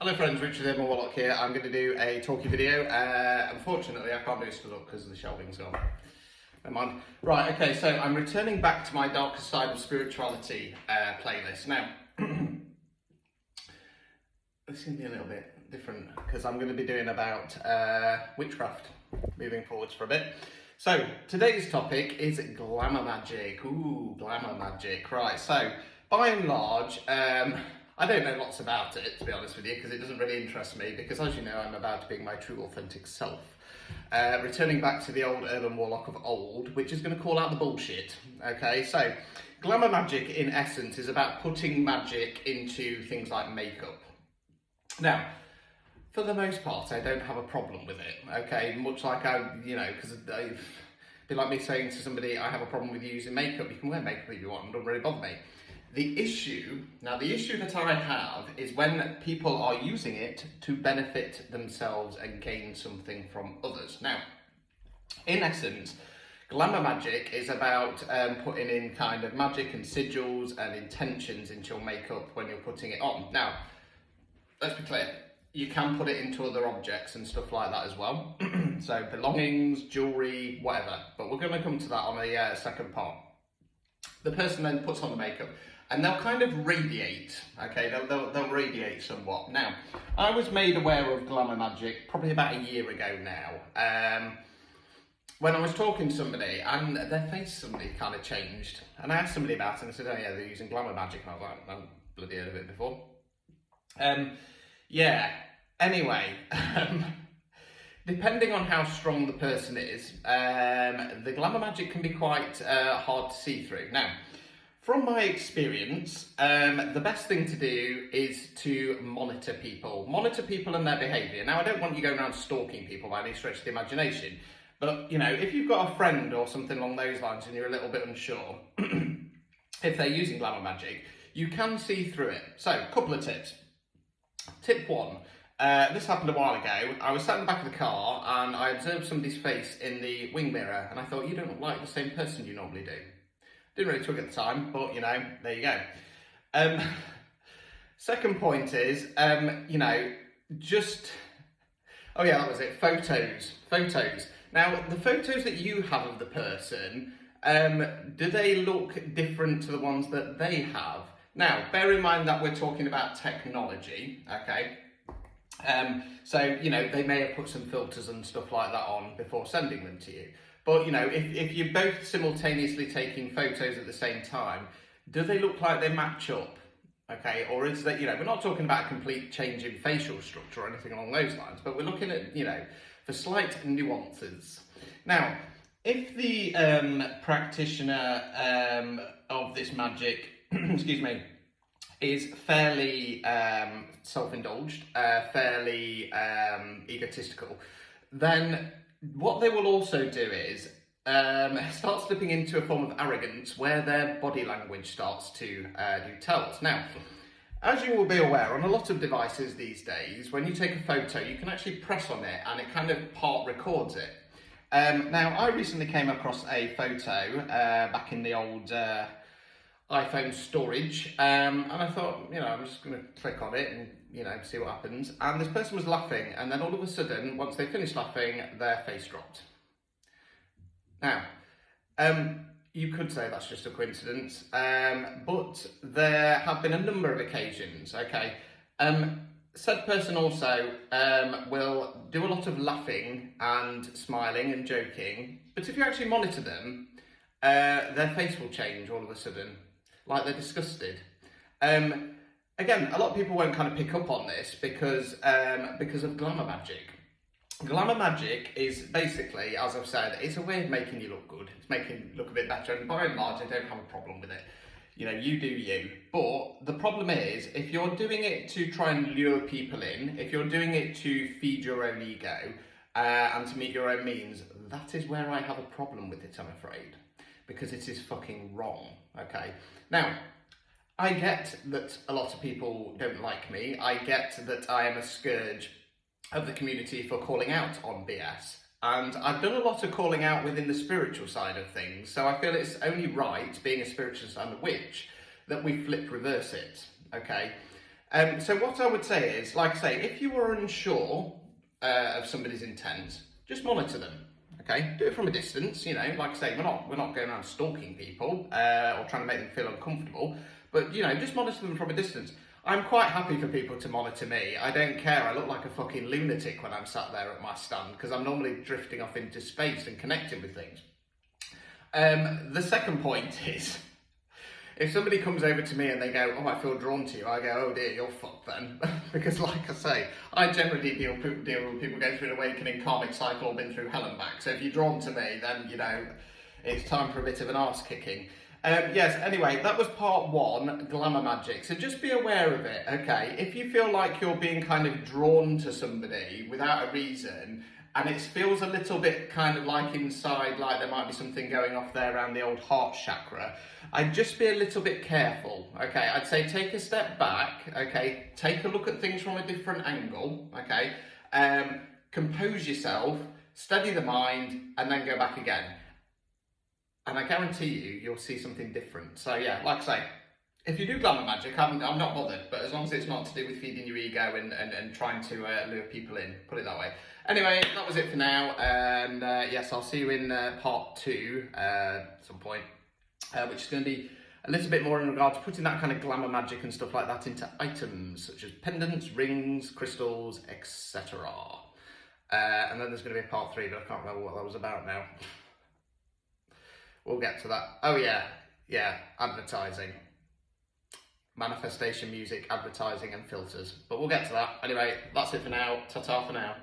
Hello friends, Richard here, Warlock here. I'm going to do a talkie video. Unfortunately, I can't do it stood up because the shelving's gone. Never mind. Right, okay, so I'm returning back to my darker side of spirituality playlist. Now, this is going to be a little bit different because I'm going to be doing about witchcraft moving forwards for a bit. So, today's topic is glamour magic. Ooh, glamour magic. Right, so by and large, I don't know lots about it, to be honest with you, because it doesn't really interest me, because as you know, I'm about being my true authentic self. Returning back to the old urban warlock of old, which is going to call out the bullshit. Okay, so glamour magic in essence is about putting magic into things like makeup. Now, for the most part, I don't have a problem with it, okay? Much like because it'd be like me saying to somebody, I have a problem with you using makeup. You can wear makeup if you want, it doesn't really bother me. The issue that I have is when people are using it to benefit themselves and gain something from others. Now, in essence, glamour magic is about putting in kind of magic and sigils and intentions into your makeup when you're putting it on. Now, let's be clear, you can put it into other objects and stuff like that as well. So belongings, jewellery, whatever. But we're going to come to that on a second part. The person then puts on the makeup and they'll kind of radiate, okay? They'll radiate somewhat. Now, I was made aware of glamour magic probably about a year ago now. When I was talking to somebody and their face suddenly kind of changed. And I asked somebody about it and I said, oh yeah, they're using glamour magic. And I was like, I've bloody heard of it before. Yeah, anyway, depending on how strong the person is, the glamour magic can be quite hard to see through. Now, from my experience, the best thing to do is to monitor people and their behaviour. Now, I don't want you going around stalking people by any stretch of the imagination, but, you know, if you've got a friend or something along those lines and you're a little bit unsure, if they're using glamour magic, you can see through it. So, a couple of tips. Tip one, this happened a while ago. I was sat in the back of the car and I observed somebody's face in the wing mirror and I thought, you don't look like the same person you normally do. Didn't really talk at the time, but, you know, there you go. Second point is, oh yeah, that was it, photos. Now, the photos that you have of the person, do they look different to the ones that they have? Now, bear in mind that we're talking about technology, okay? So, you know, they may have put some filters and stuff like that on before sending them to you. But, you know, if you're both simultaneously taking photos at the same time, do they look like they match up? Okay, or is that, you know, we're not talking about a complete change in facial structure or anything along those lines, but we're looking at, you know, for slight nuances. Now, if the practitioner of this magic, excuse me, is fairly self-indulged, fairly egotistical, then what they will also do is start slipping into a form of arrogance where their body language starts to do tells. Now, as you will be aware, on a lot of devices these days, when you take a photo, you can actually press on it and it kind of part records it. Now, I recently came across a photo back in the old iPhone storage, and I thought, you know, I'm just going to click on it and, you know, see what happens. And this person was laughing, and then all of a sudden, once they finished laughing, their face dropped. Now, you could say that's just a coincidence, but there have been a number of occasions, okay? Said person also will do a lot of laughing and smiling and joking, but if you actually monitor them, their face will change all of a sudden, like they're disgusted. Again, a lot of people won't kind of pick up on this because of glamour magic. Glamour magic is basically, as I've said, it's a way of making you look good. It's making you look a bit better, and by and large, I don't have a problem with it. You know, you do you. But the problem is, if you're doing it to try and lure people in, if you're doing it to feed your own ego and to meet your own means, that is where I have a problem with it, I'm afraid. Because it is fucking wrong, okay? Now, I get that a lot of people don't like me. I get that I am a scourge of the community for calling out on BS. And I've done a lot of calling out within the spiritual side of things, so I feel it's only right, being a spiritualist and a witch, that we flip reverse it, okay? So what I would say is, like I say, if you are unsure of somebody's intent, just monitor them. Okay, do it from a distance. You know, like I say, we're not going around stalking people or trying to make them feel uncomfortable. But you know, just monitor them from a distance. I'm quite happy for people to monitor me. I don't care. I look like a fucking lunatic when I'm sat there at my stand because I'm normally drifting off into space and connecting with things. The second point is, if somebody comes over to me and they go, oh, I feel drawn to you, I go, oh dear, you're fucked then. Because like I say, I generally deal with people going through an awakening karmic cycle or been through hell and back. So if you're drawn to me, then, you know, it's time for a bit of an arse kicking. Yes, anyway, that was part 1, Glamour Magic. So just be aware of it, okay? If you feel like you're being kind of drawn to somebody without a reason, and it feels a little bit kind of like inside, like there might be something going off there around the old heart chakra, I'd just be a little bit careful, okay? I'd say take a step back, okay? Take a look at things from a different angle, okay? Compose yourself, steady the mind, and then go back again. And I guarantee you'll see something different. So yeah, like I say, if you do glamour magic, I'm not bothered, but as long as it's not to do with feeding your ego and trying to lure people in, put it that way. Anyway, that was it for now, and yes, I'll see you in part 2 at some point, which is going to be a little bit more in regard to putting that kind of glamour magic and stuff like that into items, such as pendants, rings, crystals, etc. And then there's going to be a part 3, but I can't remember what that was about now. We'll get to that. Oh yeah, advertising. Manifestation music, advertising and filters. But we'll get to that. Anyway, that's it for now. Ta-ta for now.